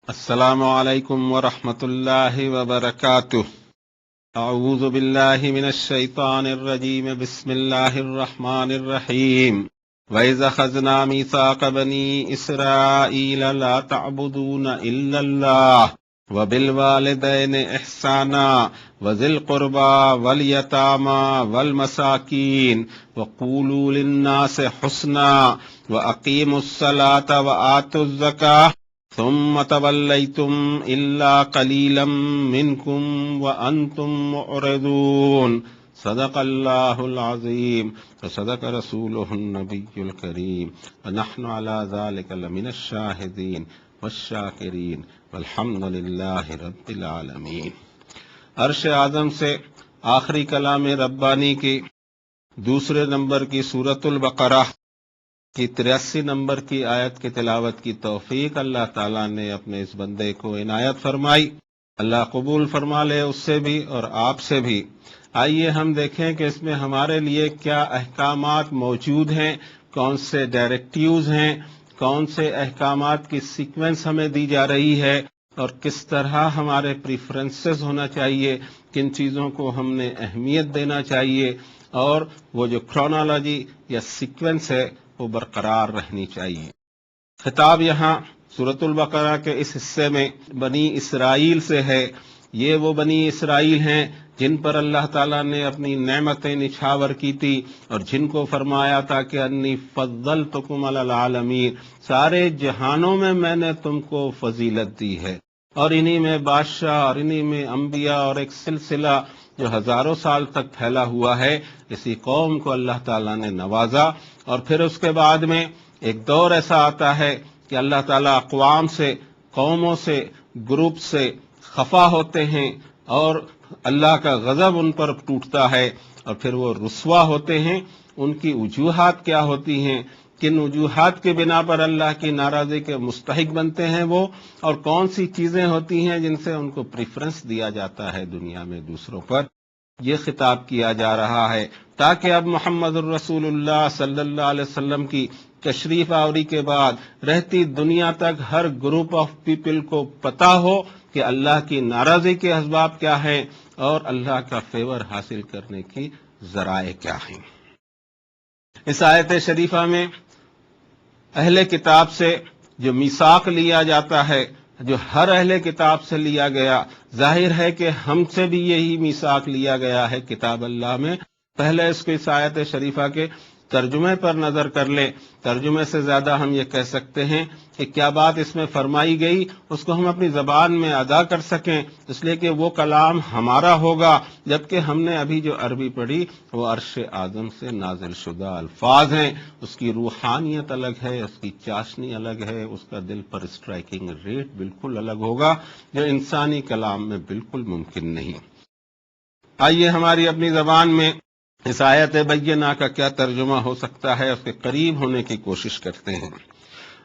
السلام علیکم ورحمۃ اللہ وبرکاتہ۔ اعوذ باللہ من الشیطان الرجیم، بسم اللہ الرحمن الرحیم۔ وَإِذْ أَخَذْنَا مِيثَاقَ بَنِي إِسْرَائِيلَ لَا تَعْبُدُونَ إِلَّا اللَّهَ وَبِالْوَالِدَيْنِ إِحْسَانًا وَذِي الْقُرْبَى وَالْيَتَامَى وَالْمَسَاكِينِ وَقُولُوا لِلنَّاسِ حُسْنًا وَأَقِيمُوا الصَّلَاةَ وَآتُوا الزَّكَاةَ ثم توليتم إلا قليلا منكم وأنتم معرضون۔ صدق الله العظيم وصدق رسوله النبي الكريم ونحن على ذلك لمن الشاهدين والشاكرين والحمد لله رب العالمين۔ عرش اعظم سے آخری کلام ربانی کی دوسرے نمبر کی سورۃ البقرہ کی 83 نمبر کی آیت کی تلاوت کی توفیق اللہ تعالیٰ نے اپنے اس بندے کو عنایت فرمائی۔ اللہ قبول فرما لے اس سے بھی اور آپ سے بھی۔ آئیے ہم دیکھیں کہ اس میں ہمارے لیے کیا احکامات موجود ہیں، کون سے ڈائریکٹیوز ہیں، کون سے احکامات کی سیکوینس ہمیں دی جا رہی ہے، اور کس طرح ہمارے پریفرنسز ہونا چاہیے، کن چیزوں کو ہم نے اہمیت دینا چاہیے، اور وہ جو کرونالوجی یا سیکوینس ہے وہ برقرار رہنی چاہیے۔ خطاب یہاں سورۃ البقرہ کے اس حصے میں بنی اسرائیل سے ہے۔ یہ وہ بنی اسرائیل ہیں جن پر اللہ تعالیٰ نے اپنی نعمتیں نچھاور کی تھی، اور جن کو فرمایا تھا کہ انی فضلتکم علی العالمین، سارے جہانوں میں نے تم کو فضیلت دی ہے، اور انہی میں بادشاہ اور انہی میں انبیاء اور ایک سلسلہ جو ہزاروں سال تک پھیلا ہوا ہے، اسی قوم کو اللہ تعالیٰ نے نوازا۔ اور پھر اس کے بعد میں ایک دور ایسا آتا ہے کہ اللہ تعالیٰ اقوام سے، قوموں سے، گروپ سے خفا ہوتے ہیں، اور اللہ کا غضب ان پر ٹوٹتا ہے، اور پھر وہ رسوا ہوتے ہیں۔ ان کی وجوہات کیا ہوتی ہیں، کن وجوہات کے بنا پر اللہ کی ناراضی کے مستحق بنتے ہیں وہ، اور کون سی چیزیں ہوتی ہیں جن سے ان کو پریفرنس دیا جاتا ہے دنیا میں دوسروں پر، یہ خطاب کیا جا رہا ہے، تاکہ اب محمد الرسول اللہ صلی اللہ علیہ وسلم کی تشریف آوری کے بعد رہتی دنیا تک ہر گروپ آف پیپل کو پتہ ہو کہ اللہ کی ناراضی کے اسباب کیا ہیں اور اللہ کا فیور حاصل کرنے کی ذرائع کیا ہیں۔ اس آیت شریفہ میں اہل کتاب سے جو میثاق لیا جاتا ہے، جو ہر اہل کتاب سے لیا گیا، ظاہر ہے کہ ہم سے بھی یہی میثاق لیا گیا ہے کتاب اللہ میں۔ پہلے اس کو اس آیت شریفہ کے ترجمے پر نظر کر لیں۔ ترجمے سے زیادہ ہم یہ کہہ سکتے ہیں کہ کیا بات اس میں فرمائی گئی اس کو ہم اپنی زبان میں ادا کر سکیں، اس لیے کہ وہ کلام ہمارا ہوگا، جبکہ ہم نے ابھی جو عربی پڑھی وہ عرش اعظم سے نازل شدہ الفاظ ہیں۔ اس کی روحانیت الگ ہے، اس کی چاشنی الگ ہے، اس کا دل پر اسٹرائکنگ ریٹ بالکل الگ ہوگا، جو انسانی کلام میں بالکل ممکن نہیں۔ آئیے ہماری اپنی زبان میں اس آیت بینہ کا کیا ترجمہ ہو سکتا ہے، اس کے قریب ہونے کی کوشش کرتے ہیں۔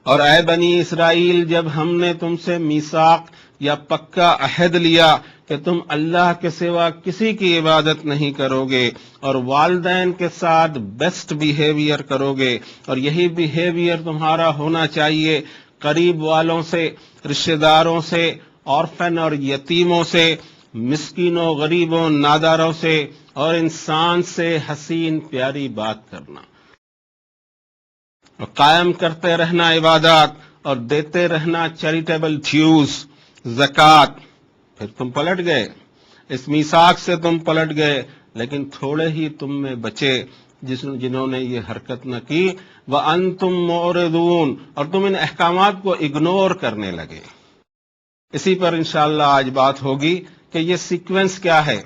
اور اے بنی اسرائیل، جب ہم نے تم سے میثاق یا پکا عہد لیا کہ تم اللہ کے سوا کسی کی عبادت نہیں کرو گے، اور والدین کے ساتھ بیسٹ بیہیویئر کرو گے، اور یہی بیہیویئر تمہارا ہونا چاہیے قریب والوں سے، رشتہ داروں سے، اورفن اور یتیموں سے، مسکینوں، غریبوں، ناداروں سے، اور انسان سے حسین پیاری بات کرنا، اور قائم کرتے رہنا عبادات، اور دیتے رہنا چیریٹیبل ڈیوز، زکوٰۃ۔ پھر تم پلٹ گئے، اس میثاق سے تم پلٹ گئے، لیکن تھوڑے ہی تم میں بچے جنہوں نے یہ حرکت نہ کی۔ وَأَنْتُمْ مُعْرِضُونَ، اور تم ان احکامات کو اگنور کرنے لگے۔ اسی پر انشاءاللہ آج بات ہوگی کہ یہ سیکوینس کیا ہے،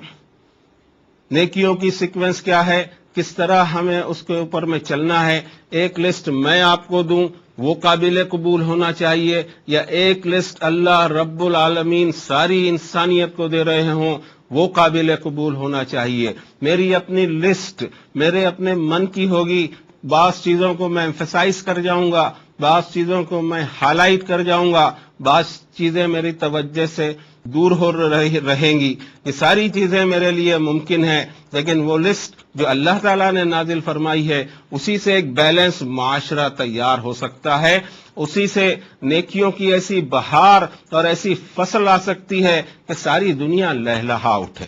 نیکیوں کی سیکوینس کیا ہے، کس طرح ہمیں اس کے اوپر میں چلنا ہے۔ ایک لسٹ میں آپ کو دوں وہ قابل قبول ہونا چاہیے، یا ایک لسٹ اللہ رب العالمین ساری انسانیت کو دے رہے ہوں وہ قابل قبول ہونا چاہیے۔ میری اپنی لسٹ میرے اپنے من کی ہوگی، بعض چیزوں کو میں ایمفسائز کر جاؤں گا، بعض چیزوں کو میں ہائی لائٹ کر جاؤں گا، بعض چیزیں میری توجہ سے دور ہو رہیں گی۔ یہ ساری چیزیں میرے لیے ممکن ہیں، لیکن وہ لسٹ جو اللہ تعالیٰ نے نازل فرمائی ہے اسی سے ایک بیلنس معاشرہ تیار ہو سکتا ہے۔ اسی سے نیکیوں کی ایسی بہار اور ایسی فصل آ سکتی ہے کہ ساری دنیا لہلہا اٹھے۔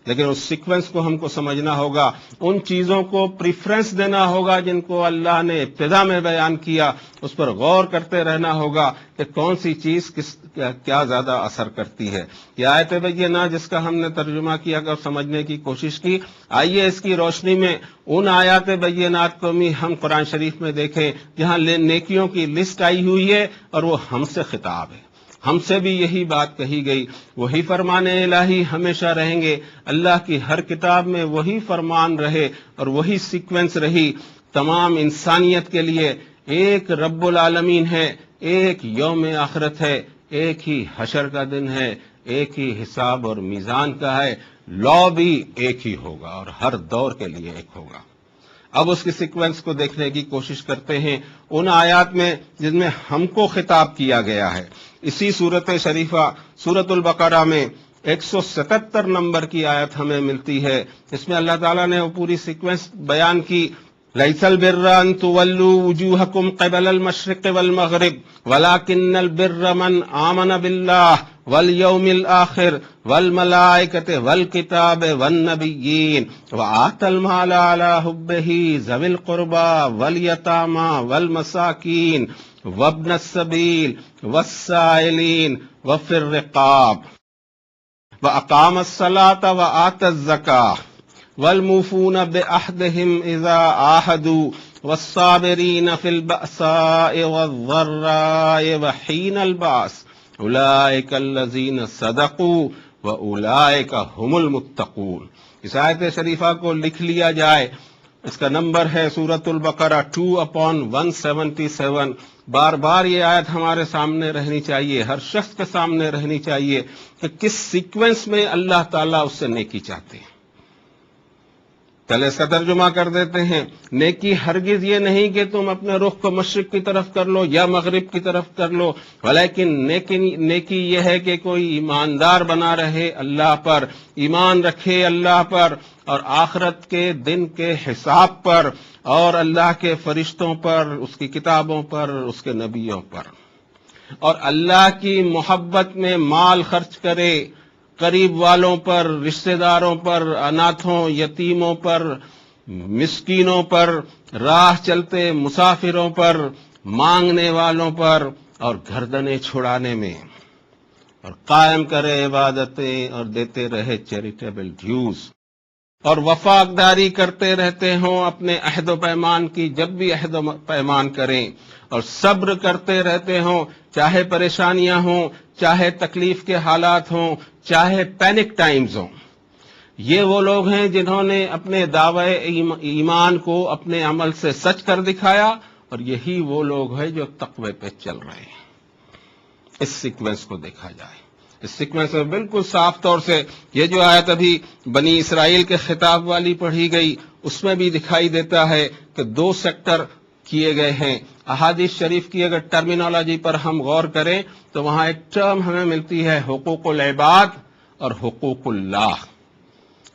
لیکن اس سیکوینس کو ہم کو سمجھنا ہوگا، ان چیزوں کو پریفرنس دینا ہوگا جن کو اللہ نے ابتدا میں بیان کیا، اس پر غور کرتے رہنا ہوگا کہ کون سی چیز کیا زیادہ اثر کرتی ہے۔ یہ آیت بینہ جس کا ہم نے ترجمہ کیا کر سمجھنے کی کوشش کی، آئیے اس کی روشنی میں ان آیات بینات کو بھی ہم قرآن شریف میں دیکھیں جہاں نیکیوں کی لسٹ آئی ہوئی ہے اور وہ ہم سے خطاب ہے، ہم سے بھی یہی بات کہی گئی۔ وہی فرمان الہی ہمیشہ رہیں گے، اللہ کی ہر کتاب میں وہی فرمان رہے اور وہی سیکوینس رہی۔ تمام انسانیت کے لیے ایک رب العالمین ہے، ایک یوم آخرت ہے، ایک ہی حشر کا دن ہے، ایک ہی حساب اور میزان کا ہے، لا بھی ایک ہی ہوگا اور ہر دور کے لیے ایک ہوگا۔ اب اس کی سیکوینس کو دیکھنے کی کوشش کرتے ہیں ان آیات میں جن میں ہم کو خطاب کیا گیا ہے۔ اسی صورت شریفہ سورۃ البقرہ میں 177 نمبر کی آیت ہمیں ملتی ہے، اس میں اللہ تعالیٰ نے وہ پوری سیکوینس بیان کی۔ لَيْسَ الْبِرَّ أَن تُوَلُّوا وُجُوهَكُمْ قِبَلَ الْمَشْرِقِ وَالْمَغْرِبِ وَلَكِنَّ الْبِرَّ مَنْ آمَنَ بِاللَّهِ وَالْيَوْمِ الْآخِرِ وَالْمَلَائِكَةِ وَالْكِتَابِ وَالنَّبِيِّينَ وَآتَى الْمَالَ عَلَى حُبِّهِ ذَوِي الْقُرْبَى وَالْيَتَامَى وَالْمَسَاكِينِ وَابْنَ السَّبِيلِ وَالسَّائِلِينَ وَفِي الرِّقَابِ وَأَقَامَ الصَّلَاةَ وَآتَى الزَّكَاةَ وَالْمُوفُونَ بِعَهْدِهِمْ إِذَا عَاهَدُوا وَالصَّابِرِينَ فِي الْبَأْسَاءِ وَالضَّرَّاءِ وَحِينَ الْبَأْسِ أُولَئِكَ الَّذِينَ صَدَقُوا وَأُولَئِكَ هُمُ الْمُتَّقُونَ۔ اس آیت شریفہ کو لکھ لیا جائے، اس کا نمبر ہے سورۃ البقرہ 2/177۔ بار بار یہ آیت ہمارے سامنے رہنی چاہیے، ہر شخص کے سامنے رہنی چاہیے کہ کس سیکوینس میں اللہ تعالیٰ اس سے نیکی چاہتے ہیں۔ چلے اس کا ترجمہ کر دیتے ہیں۔ نیکی ہرگز یہ نہیں کہ تم اپنے رخ کو مشرق کی طرف کر لو یا مغرب کی طرف کر لو، ولیکن نیکی یہ ہے کہ کوئی ایماندار بنا رہے اللہ پر، ایمان رکھے اللہ پر اور آخرت کے دن کے حساب پر اور اللہ کے فرشتوں پر، اس کی کتابوں پر، اس کے نبیوں پر، اور اللہ کی محبت میں مال خرچ کرے، قریب والوں پر، رشتہ داروں پر، اناتھوں، یتیموں پر، مسکینوں پر، راہ چلتے مسافروں پر، مانگنے والوں پر اور گردنیں چھڑانے میں، اور قائم کرے عبادتیں اور دیتے رہے چیریٹیبل ڈیوز، اور وفاداری کرتے رہتے ہوں اپنے عہد و پیمان کی جب بھی عہد و پیمان کریں، اور صبر کرتے رہتے ہوں چاہے پریشانیاں ہوں، چاہے تکلیف کے حالات ہوں، چاہے پینک ٹائمز ہوں۔ یہ وہ لوگ ہیں جنہوں نے اپنے دعوی ایمان کو اپنے عمل سے سچ کر دکھایا، اور یہی وہ لوگ ہیں جو تقوی پہ چل رہے ہیں۔ اس سیکوینس کو دیکھا جائے، اس سیکوینس میں بالکل صاف طور سے یہ جو آیت ابھی بنی اسرائیل کے خطاب والی پڑھی گئی، اس میں بھی دکھائی دیتا ہے کہ دو سیکٹر کیے گئے ہیں۔ احادیث شریف کی اگر ٹرمینالوجی پر ہم غور کریں تو وہاں ایک ٹرم ہمیں ملتی ہے حقوق العباد اور حقوق اللہ،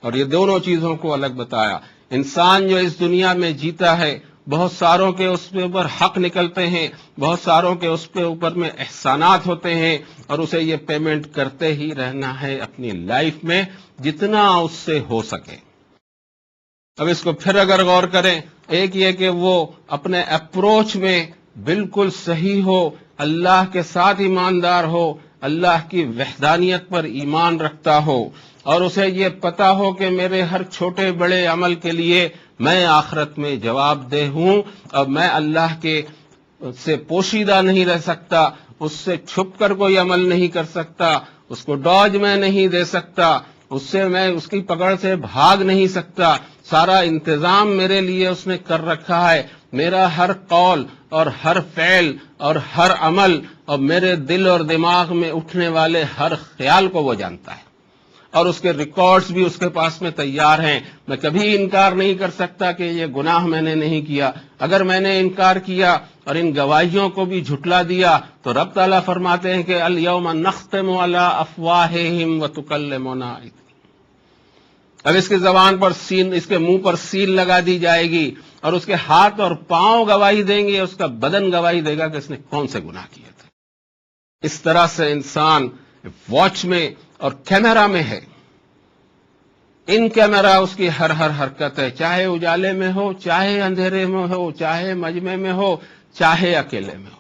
اور یہ دونوں چیزوں کو الگ بتایا۔ انسان جو اس دنیا میں جیتا ہے، بہت ساروں کے اس کے اوپر حق نکلتے ہیں، بہت ساروں کے اس کے اوپر میں احسانات ہوتے ہیں، اور اسے یہ پیمنٹ کرتے ہی رہنا ہے اپنی لائف میں جتنا اس سے ہو سکے۔ اب اس کو پھر اگر غور کریں، ایک یہ کہ وہ اپنے اپروچ میں بالکل صحیح ہو، اللہ کے ساتھ ایماندار ہو، اللہ کی وحدانیت پر ایمان رکھتا ہو، اور اسے یہ پتا ہو کہ میرے ہر چھوٹے بڑے عمل کے لیے میں آخرت میں جواب دہ ہوں، اور میں اللہ کے سے پوشیدہ نہیں رہ سکتا، اس سے چھپ کر کوئی عمل نہیں کر سکتا، اس کو ڈاج میں نہیں دے سکتا، اس سے میں اس کی پکڑ سے بھاگ نہیں سکتا، سارا انتظام میرے لیے اس نے کر رکھا ہے، میرا ہر قول اور ہر فعل اور ہر عمل اور میرے دل اور دماغ میں اٹھنے والے ہر خیال کو وہ جانتا ہے، اور اس کے ریکارڈز بھی اس کے پاس میں تیار ہیں۔ میں کبھی انکار نہیں کر سکتا کہ یہ گناہ میں نے نہیں کیا۔ اگر میں نے انکار کیا اور ان گواہیوں کو بھی جھٹلا دیا تو رب تعالیٰ فرماتے ہیں کہ الیوم نختم علی افواہہم وتکلمنا ایدیہم۔ اب اس کی زبان پر سین، اس کے منہ پر سیل لگا دی جائے گی، اور اس کے ہاتھ اور پاؤں گواہی دیں گے، اس کا بدن گواہی دے گا کہ اس نے کون سے گناہ کیے تھے۔ اس طرح سے انسان واچ میں اور کیمرہ میں ہے، ان کیمرہ اس کی ہر حرکت ہے، چاہے اجالے میں ہو، چاہے اندھیرے میں ہو، چاہے مجمع میں ہو، چاہے اکیلے میں ہو۔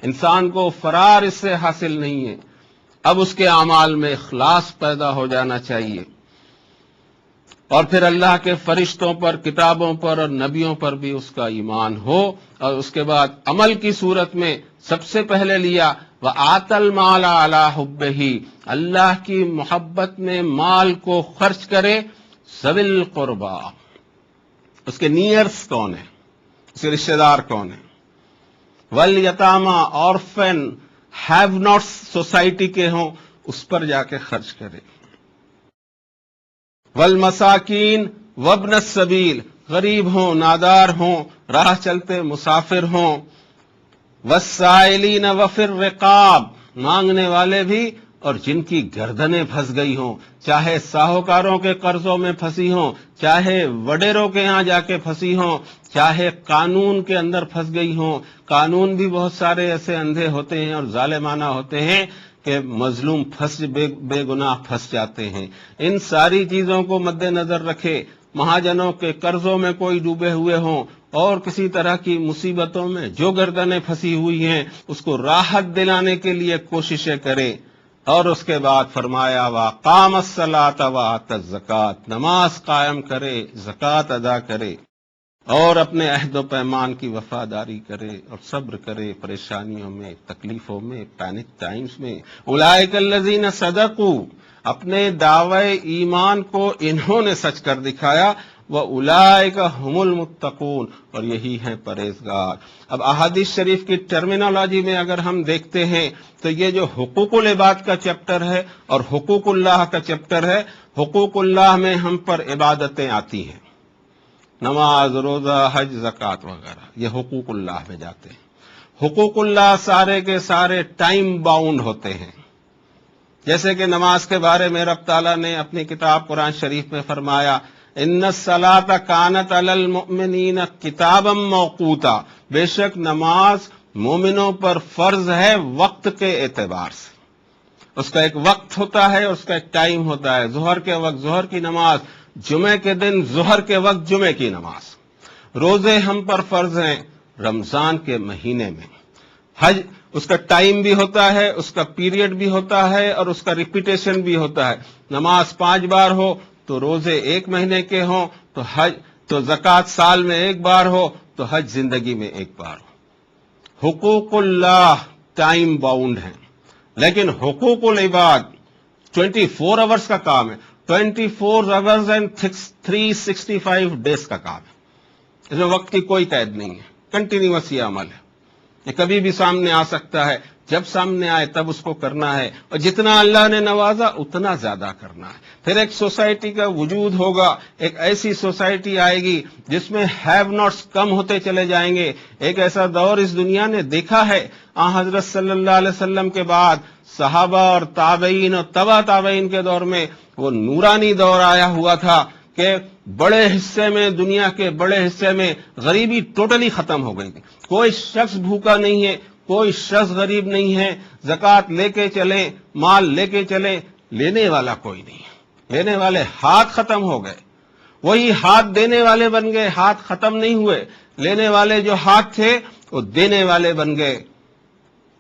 انسان کو فرار اس سے حاصل نہیں ہے۔ اب اس کے اعمال میں اخلاص پیدا ہو جانا چاہیے، اور پھر اللہ کے فرشتوں پر، کتابوں پر اور نبیوں پر بھی اس کا ایمان ہو، اور اس کے بعد عمل کی صورت میں سب سے پہلے لیا وَآتَ الْمَالَ عَلَىٰ حُبِّهِ، اللہ کی محبت میں مال کو خرچ کرے، ذوی القربا، اس کے نیئرس کون ہیں، اس کے رشتہ دار کون ہیں، والیتاما، آرفن، ہیو ناٹس سوسائٹی کے ہوں، اس پر جا کے خرچ کرے، والمساکین وابن السبیل، غریب ہوں، نادار ہوں، راہ چلتے مسافر ہوں، والسائلین وفی الرقاب، مانگنے والے بھی اور جن کی گردنیں پھنس گئی ہوں، چاہے ساہوکاروں کے قرضوں میں پھنسی ہوں، چاہے وڈیروں کے ہاں جا کے پھنسی ہوں، چاہے قانون کے اندر پھنس گئی ہوں۔ قانون بھی بہت سارے ایسے اندھے ہوتے ہیں اور ظالمانہ ہوتے ہیں کہ مظلوم بے گناہ پھنس جاتے ہیں۔ ان ساری چیزوں کو مد نظر رکھے، مہاجنوں کے قرضوں میں کوئی ڈوبے ہوئے ہوں اور کسی طرح کی مصیبتوں میں جو گردنیں پھنسی ہوئی ہیں، اس کو راحت دلانے کے لیے کوششیں کرے۔ اور اس کے بعد فرمایا وَأَقَامَ الصَّلَاةَ وَآتَى الزَّكَاةَ، نماز قائم کرے، زکوٰۃ ادا کرے، اور اپنے عہد و پیمان کی وفاداری کرے اور صبر کرے پریشانیوں میں، تکلیفوں میں، پینک ٹائمز میں۔ اولئک الذین صدقوا، اپنے دعوی ایمان کو انہوں نے سچ کر دکھایا، وَأُولَئِكَ هُمُ الْمُتَّقُونَ، اور یہی ہیں پرہیزگار۔ اب احادیث شریف کی ٹرمینالوجی میں اگر ہم دیکھتے ہیں تو یہ جو حقوق العباد کا چیپٹر ہے اور حقوق اللہ کا چیپٹر ہے، حقوق اللہ میں ہم پر عبادتیں آتی ہیں، نماز، روزہ، حج، زکوٰۃ وغیرہ، یہ حقوق اللہ میں جاتے ہیں۔ حقوق اللہ سارے کے سارے ٹائم باؤنڈ ہوتے ہیں، جیسے کہ نماز کے بارے میں رب تعالیٰ نے اپنی کتاب قرآن شریف میں فرمایا ان الصلاۃ کانت علی المؤمنین کتابا موقوتا، بے شک نماز مومنوں پر فرض ہے وقت کے اعتبار سے۔ اس کا ایک وقت ہوتا ہے، اس کا ایک ٹائم ہوتا ہے۔ ظہر کے وقت ظہر کی نماز، جمعے کے دن ظہر کے وقت جمعے کی نماز۔ روزے ہم پر فرض ہیں رمضان کے مہینے میں۔ حج، اس کا ٹائم بھی ہوتا ہے، اس کا پیریڈ بھی ہوتا ہے اور اس کا ریپیٹیشن بھی ہوتا ہے۔ نماز 5 بار ہو تو روزے 1 مہینے کے ہوں، تو حج، تو زکوٰۃ سال میں 1 بار ہو تو حج زندگی میں 1 بار ہو۔ حقوق اللہ ٹائم باؤنڈ ہیں، لیکن حقوق العباد 24 آورز کا کام ہے، 24 آورز اینڈ 365 ڈیز کا کام ہے۔ اس میں وقت کی کوئی قید نہیں ہے، کنٹینیوس یہ عمل ہے، یہ کبھی بھی سامنے آ سکتا ہے، جب سامنے آئے تب اس کو کرنا ہے، اور جتنا اللہ نے نوازا اتنا زیادہ کرنا ہے۔ پھر ایک سوسائٹی کا وجود ہوگا، ایک ایسی سوسائٹی آئے گی جس میں ہیو ناٹس کم ہوتے چلے جائیں گے۔ ایک ایسا دور اس دنیا نے دیکھا ہے، حضرت صلی اللہ علیہ وسلم کے بعد صحابہ اور تابعین اور تبع تابعین کے دور میں وہ نورانی دور آیا ہوا تھا کہ بڑے حصے میں، دنیا کے بڑے حصے میں غریبی ٹوٹلی ختم ہو گئی تھی۔ کوئی شخص بھوکا نہیں ہے، کوئی شخص غریب نہیں ہے، زکوٰۃ لے کے چلیں، مال لے کے چلیں، لینے والا کوئی نہیں ہے۔ لینے والے ہاتھ ختم ہو گئے، وہی ہاتھ دینے والے بن گئے، ہاتھ ختم نہیں ہوئے۔ لینے والے جو ہاتھ تھے وہ دینے والے بن گئے،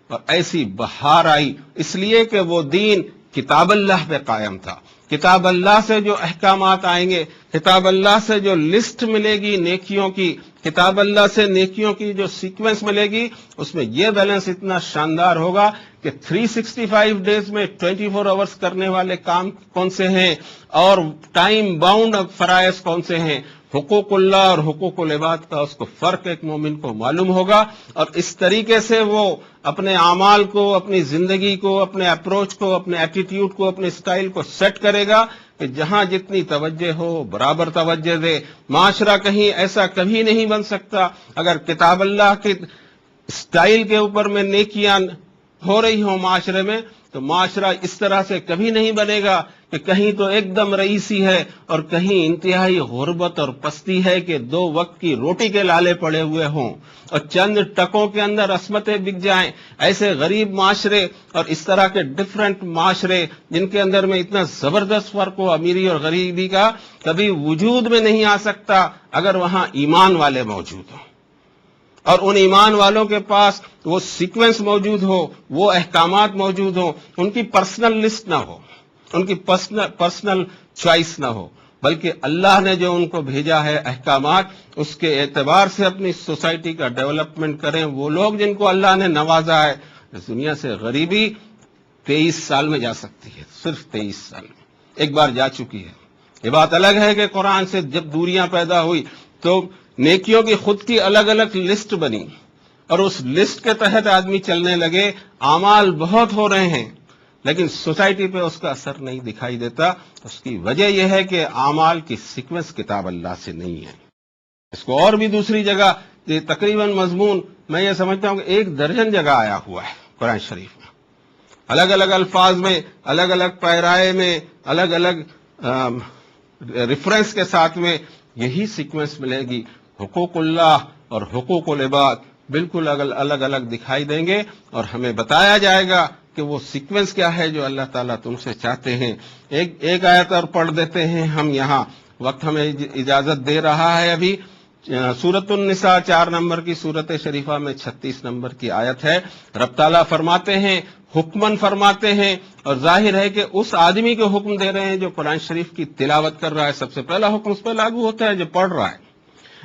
اور ایسی بہار آئی اس لیے کہ وہ دین کتاب اللہ پہ قائم تھا۔ کتاب اللہ سے جو احکامات آئیں گے، کتاب اللہ سے جو لسٹ ملے گی نیکیوں کی، کتاب اللہ سے نیکیوں کی جو سیکوینس ملے گی، اس میں یہ بیلنس اتنا شاندار ہوگا کہ 365 ڈیز میں 24 آورز کرنے والے کام کون سے ہیں اور ٹائم باؤنڈ فرائض کون سے ہیں۔ حقوق اللہ اور حقوق العباد کا اس کو فرق ایک مومن کو معلوم ہوگا، اور اس طریقے سے وہ اپنے اعمال کو، اپنی زندگی کو، اپنے اپروچ کو، اپنے ایٹیٹیوڈ کو، اپنے اسٹائل کو سیٹ کرے گا کہ جہاں جتنی توجہ ہو برابر توجہ دے۔ معاشرہ کہیں ایسا کبھی نہیں بن سکتا اگر کتاب اللہ کے اسٹائل کے اوپر میں نیکیاں ہو رہی ہوں معاشرے میں، تو معاشرہ اس طرح سے کبھی نہیں بنے گا کہ کہیں تو ایک دم رئیسی ہے اور کہیں انتہائی غربت اور پستی ہے کہ 2 وقت کی روٹی کے لالے پڑے ہوئے ہوں اور چند ٹکوں کے اندر عصمتیں بک جائیں. ایسے غریب معاشرے اور اس طرح کے ڈفرنٹ معاشرے جن کے اندر میں اتنا زبردست فرق ہو امیری اور غریبی کا، کبھی وجود میں نہیں آ سکتا اگر وہاں ایمان والے موجود ہوں اور ان ایمان والوں کے پاس وہ سیکوینس موجود ہو، وہ احکامات موجود ہوں، ان کی پرسنل لسٹ نہ ہو، ان کی پرسنل چوائس نہ ہو، بلکہ اللہ نے جو ان کو بھیجا ہے احکامات، اس کے اعتبار سے اپنی سوسائٹی کا ڈیولپمنٹ کریں. وہ لوگ جن کو اللہ نے نوازا ہے، اس دنیا سے غریبی 23 سال میں جا سکتی ہے، صرف 23 سال میں ایک بار جا چکی ہے. یہ بات الگ ہے کہ قرآن سے جب دوریاں پیدا ہوئی تو نیکیوں کی خود کی الگ الگ لسٹ بنی اور اس لسٹ کے تحت آدمی چلنے لگے. اعمال بہت ہو رہے ہیں لیکن سوسائٹی پہ اس کا اثر نہیں دکھائی دیتا. اس کی وجہ یہ ہے کہ اعمال کی سیکوینس کتاب اللہ سے نہیں ہے. اس کو اور بھی دوسری جگہ یہ تقریباً مضمون میں یہ سمجھتا ہوں کہ 1 درجن جگہ آیا ہوا ہے قرآن شریف میں، الگ الگ الفاظ میں، الگ الگ پیرائے میں، الگ الگ ریفرنس کے ساتھ میں یہی سیکوینس ملے گی. حقوق اللہ اور حقوق العباد بالکل الگ الگ دکھائی دیں گے اور ہمیں بتایا جائے گا کہ وہ سیکوینس کیا ہے جو اللہ تعالیٰ تم سے چاہتے ہیں. ایک آیت اور پڑھ دیتے ہیں ہم یہاں، وقت ہمیں اجازت دے رہا ہے. ابھی سورۃ النساء 4 نمبر کی سورت شریفہ میں 36 نمبر کی آیت ہے. رب تعالیٰ فرماتے ہیں، حکمن فرماتے ہیں، اور ظاہر ہے کہ اس آدمی کو حکم دے رہے ہیں جو قرآن شریف کی تلاوت کر رہا ہے. سب سے پہلا حکم اس پہ لاگو ہوتا ہے جو پڑھ رہا ہے.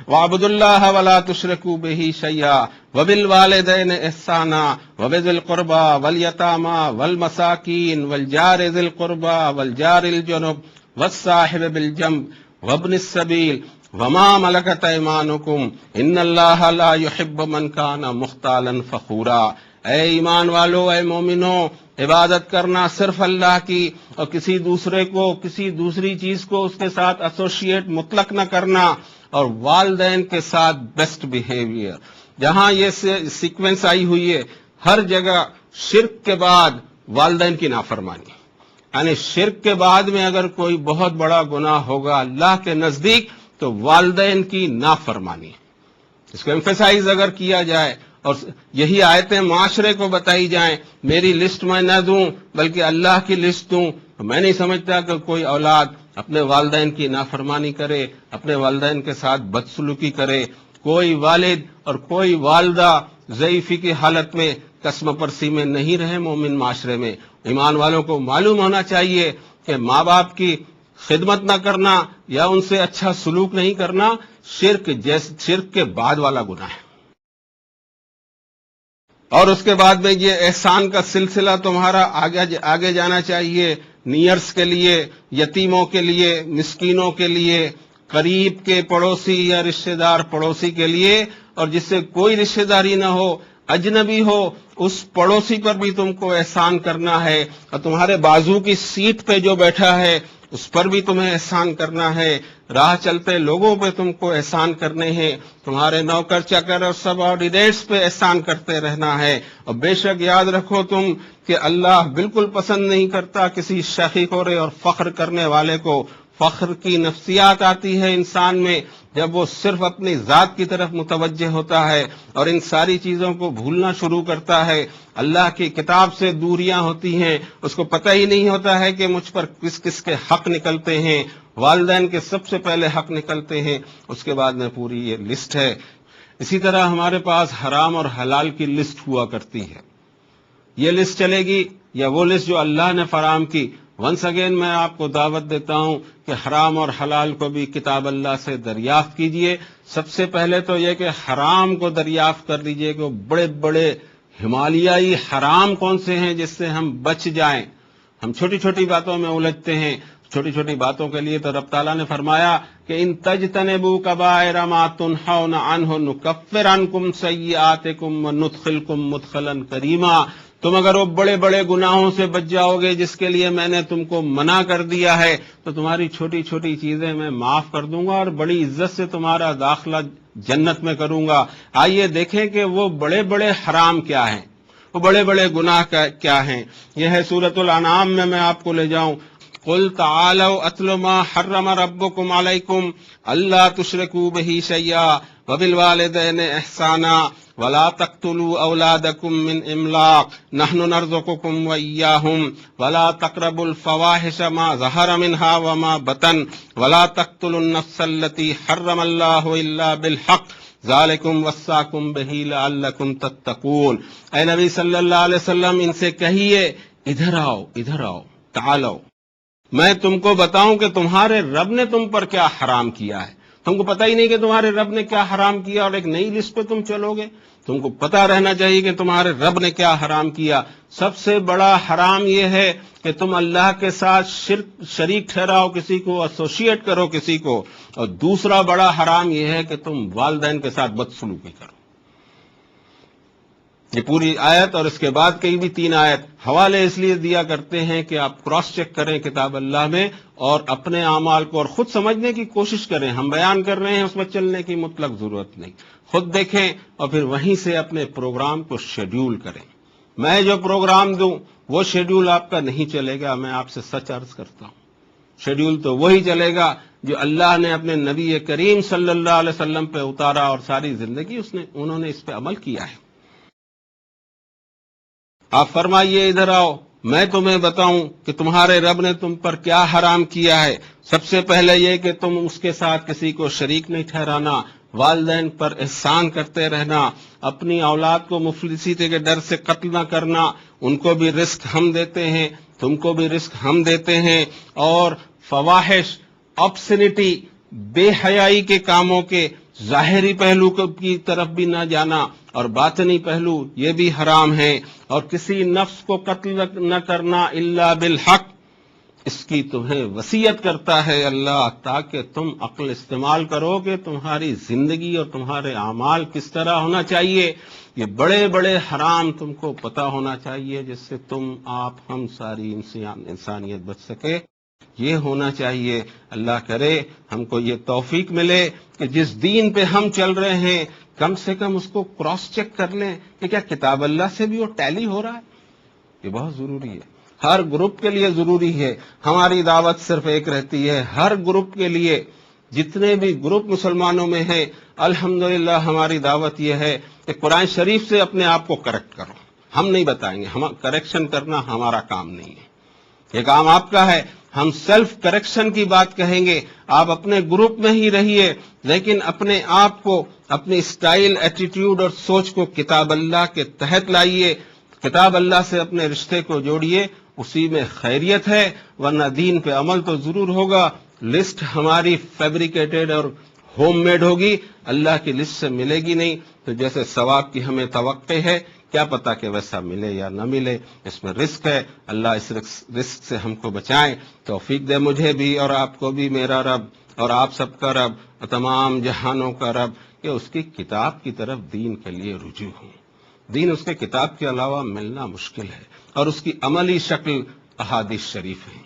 وَاعْبُدُوا اللَّهَ وَلَا تُشْرِكُوا بِهِ شَيْئًا وَبِالْوَالِدَيْنِ إِحْسَانًا وَبِذِي الْقُرْبَى وَالْيَتَامَى وَالْمَسَاكِينِ وَالْجَارِ ذِي الْقُرْبَى وَالْجَارِ الْجُنُبِ وَالصَّاحِبِ بِالْجَنبِ وَابْنِ السَّبِيلِ وَمَا مَلَكَتْ أَيْمَانُكُمْ إِنَّ اللَّهَ لَا يُحِبُّ مَنْ كَانَ مُخْتَالًا فَخُورًا. اے ایمان والو، اے مومنو، عبادت کرنا صرف اللہ کی اور کسی دوسرے کو، کسی دوسری چیز کو اس کے ساتھ ایسوسیٹ مطلق نہ کرنا، اور والدین کے ساتھ بیسٹ بیہیویئر. جہاں یہ سیکوینس آئی ہوئی ہے ہر جگہ شرک کے بعد والدین کی نافرمانی، یعنی شرک کے بعد میں اگر کوئی بہت بڑا گناہ ہوگا اللہ کے نزدیک تو والدین کی نافرمانی. اس کو ایمفیسائز اگر کیا جائے اور یہی آیتیں معاشرے کو بتائی جائیں، میری لسٹ میں نہ دوں بلکہ اللہ کی لسٹ دوں، تو میں نہیں سمجھتا کہ کوئی اولاد اپنے والدین کی نافرمانی کرے، اپنے والدین کے ساتھ بدسلوکی کرے. کوئی والد اور کوئی والدہ ضعیفی کی حالت میں قسم پرسی میں نہیں رہے مومن معاشرے میں. ایمان والوں کو معلوم ہونا چاہیے کہ ماں باپ کی خدمت نہ کرنا یا ان سے اچھا سلوک نہیں کرنا شرک کے بعد والا گناہ ہے. اور اس کے بعد میں یہ احسان کا سلسلہ تمہارا آگے جانا چاہیے، نیئرس کے لیے، یتیموں کے لیے، مسکینوں کے لیے، قریب کے پڑوسی یا رشتہ دار پڑوسی کے لیے، اور جس سے کوئی رشتہ داری نہ ہو، اجنبی ہو، اس پڑوسی پر بھی تم کو احسان کرنا ہے. اور تمہارے بازو کی سیٹ پہ جو بیٹھا ہے اس پر بھی تمہیں احسان کرنا ہے. راہ چلتے لوگوں پہ تم کو احسان کرنے ہیں. تمہارے نوکر چکر اور سب آرڈینیٹس پہ احسان کرتے رہنا ہے. اور بے شک یاد رکھو تم کہ اللہ بالکل پسند نہیں کرتا کسی شیخی خورے اور فخر کرنے والے کو. فخر کی نفسیات آتی ہے انسان میں جب وہ صرف اپنی ذات کی طرف متوجہ ہوتا ہے اور ان ساری چیزوں کو بھولنا شروع کرتا ہے. اللہ کی کتاب سے دوریاں ہوتی ہیں، اس کو پتہ ہی نہیں ہوتا ہے کہ مجھ پر کس کس کے حق نکلتے ہیں. والدین کے سب سے پہلے حق نکلتے ہیں، اس کے بعد میں پوری یہ لسٹ ہے. اسی طرح ہمارے پاس حرام اور حلال کی لسٹ ہوا کرتی ہے. یہ لسٹ چلے گی یا وہ لسٹ جو اللہ نے فراہم کی. ونس اگین میں آپ کو دعوت دیتا ہوں کہ حرام اور حلال کو بھی کتاب اللہ سے دریافت کیجئے. سب سے پہلے تو یہ کہ حرام کو دریافت کر لیجئے کہ بڑے بڑے ہمالیائی حرام کون سے ہیں جس سے ہم بچ جائیں. ہم چھوٹی چھوٹی باتوں میں الجھتے ہیں. چھوٹی چھوٹی باتوں کے لیے تو رب تعالیٰ نے فرمایا کہ ان تجتنبوا کبائر ما تنہون عنہ نکفر عنکم سیئاتکم وندخلکم مدخلا کریما. تم اگر وہ بڑے بڑے گناہوں سے بچ جاؤ گے جس کے لیے میں نے تم کو منع کر دیا ہے تو تمہاری چھوٹی چھوٹی چیزیں میں معاف کر دوں گا اور بڑی عزت سے تمہارا داخلہ جنت میں کروں گا. آئیے دیکھیں کہ وہ بڑے بڑے حرام کیا ہیں. وہ بڑے بڑے گناہ کیا ہیں؟ یہ ہے سورۃ الانعام میں آپ کو لے جاؤں. قل تعالوا اتل ما حرم ربكم عليكم الا تشركوا به شيئا وبالوالدين احسانا ولا تقتلوا اولادكم من املاق نحن نرزقكم واياهم ولا تقربوا الفواحش ما ظهر منها وما بطن ولا تقتلوا النفس التي حرم الله الا بالحق ذالکم وصاکم بہ لعلکم تتقون. اے نبی صلی اللہ علیہ وسلم ان سے کہیے ادھر آؤ ادھر آؤ، تعالو، میں تم کو بتاؤں کہ تمہارے رب نے تم پر کیا حرام کیا ہے. تم کو پتہ ہی نہیں کہ تمہارے رب نے کیا حرام کیا اور ایک نئی لسٹ پہ تم چلو گے. تم کو پتہ رہنا چاہیے کہ تمہارے رب نے کیا حرام کیا. سب سے بڑا حرام یہ ہے کہ تم اللہ کے ساتھ شریک ٹھہراؤ کسی کو، ایسوسیٹ کرو کسی کو. اور دوسرا بڑا حرام یہ ہے کہ تم والدین کے ساتھ بدسلوکی کرو. یہ پوری آیت اور اس کے بعد کئی بھی 3 آیت حوالے اس لیے دیا کرتے ہیں کہ آپ کراس چیک کریں کتاب اللہ میں اور اپنے اعمال کو اور خود سمجھنے کی کوشش کریں. ہم بیان کر رہے ہیں، اس میں چلنے کی مطلق ضرورت نہیں. خود دیکھیں اور پھر وہیں سے اپنے پروگرام کو شیڈیول کریں. میں جو پروگرام دوں وہ شیڈیول آپ کا نہیں چلے گا. میں آپ سے سچ عرض کرتا ہوں، شیڈیول تو وہی چلے گا جو اللہ نے اپنے نبی کریم صلی اللہ علیہ وسلم پہ اتارا اور ساری زندگی انہوں نے اس پہ عمل کیا ہے. آپ فرمائیے ادھر آؤ، میں تمہیں بتاؤں کہ تمہارے رب نے تم پر کیا حرام کیا ہے. سب سے پہلے یہ کہ تم اس کے ساتھ کسی کو شریک نہیں ٹھہرانا، والدین پر احسان کرتے رہنا، اپنی اولاد کو مفلسی کے ڈر سے قتل نہ کرنا. ان کو بھی رزق ہم دیتے ہیں، تم کو بھی رزق ہم دیتے ہیں. اور فواحش، آبسینٹی، بے حیائی کے کاموں کے ظاہری پہلو کی طرف بھی نہ جانا اور باطنی پہلو یہ بھی حرام ہے. اور کسی نفس کو قتل نہ کرنا الا بالحق، اس کی تمہیں وصیت کرتا ہے اللہ، تاکہ تم عقل استعمال کرو کہ تمہاری زندگی اور تمہارے اعمال کس طرح ہونا چاہیے. یہ بڑے بڑے حرام تم کو پتہ ہونا چاہیے جس سے تم، آپ، ہم، ساری انسانیت بچ سکے. یہ ہونا چاہیے. اللہ کرے ہم کو یہ توفیق ملے کہ جس دین پہ ہم چل رہے ہیں کم سے کم اس کو کراس چیک کر لیں کہ کیا کتاب اللہ سے بھی وہ ٹیلی ہو رہا ہے. یہ بہت ضروری ہے، ہر گروپ کے لیے ضروری ہے. ہماری دعوت صرف ایک رہتی ہے، ہر گروپ کے لیے، جتنے بھی گروپ مسلمانوں میں ہیں، الحمدللہ ہماری دعوت یہ ہے کہ قرآن شریف سے اپنے آپ کو کریکٹ کرو. ہم نہیں بتائیں گے، کریکشن کرنا ہمارا کام نہیں ہے، یہ کام آپ کا ہے. ہم سیلف کریکشن کی بات کہیں گے. آپ اپنے گروپ میں ہی رہیے لیکن اپنے آپ کو، اپنی اسٹائل، ایٹیٹیوڈ اور سوچ کو کتاب اللہ کے تحت لائیے. کتاب اللہ سے اپنے رشتے کو جوڑیے، اسی میں خیریت ہے. ورنہ دین پہ عمل تو ضرور ہوگا، لسٹ ہماری فیبریکیٹڈ اور ہوم میڈ ہوگی، اللہ کی لسٹ سے ملے گی نہیں. تو جیسے ثواب کی ہمیں توقع ہے، کیا پتا کہ ویسا ملے یا نہ ملے. اس میں رزق ہے. اللہ اس رزق سے ہم کو بچائیں، توفیق دے مجھے بھی اور آپ کو بھی، میرا رب اور آپ سب کا رب اور تمام جہانوں کا رب، کہ اس کی کتاب کی طرف دین کے لیے رجوع ہوں. دین اس کے کتاب کے علاوہ ملنا مشکل ہے اور اس کی عملی شکل احادیث شریف ہیں،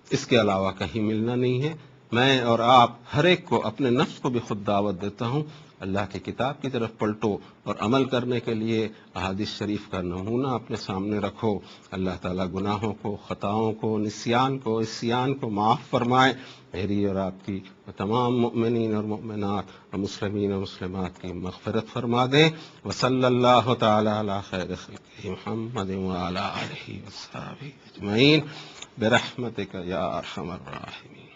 اس کے علاوہ کہیں ملنا نہیں ہے. میں اور آپ ہر ایک کو، اپنے نفس کو بھی خود دعوت دیتا ہوں، اللہ کی کتاب کی طرف پلٹو اور عمل کرنے کے لیے احادیث شریف کا نمونہ اپنے سامنے رکھو. اللہ تعالیٰ گناہوں کو، خطاؤں کو، نسیان کو، عصیان کو معاف فرمائے. میری اور آپ کی تمام مؤمنین اور مؤمنات اور مسلمین اور مسلمات کی مغفرت فرما دیں. وصلی اللہ تعالی علی خیر خلقہ محمد وعلی آلہ وصحبہ اجمعین برحمتک یا ارحم الراحمین.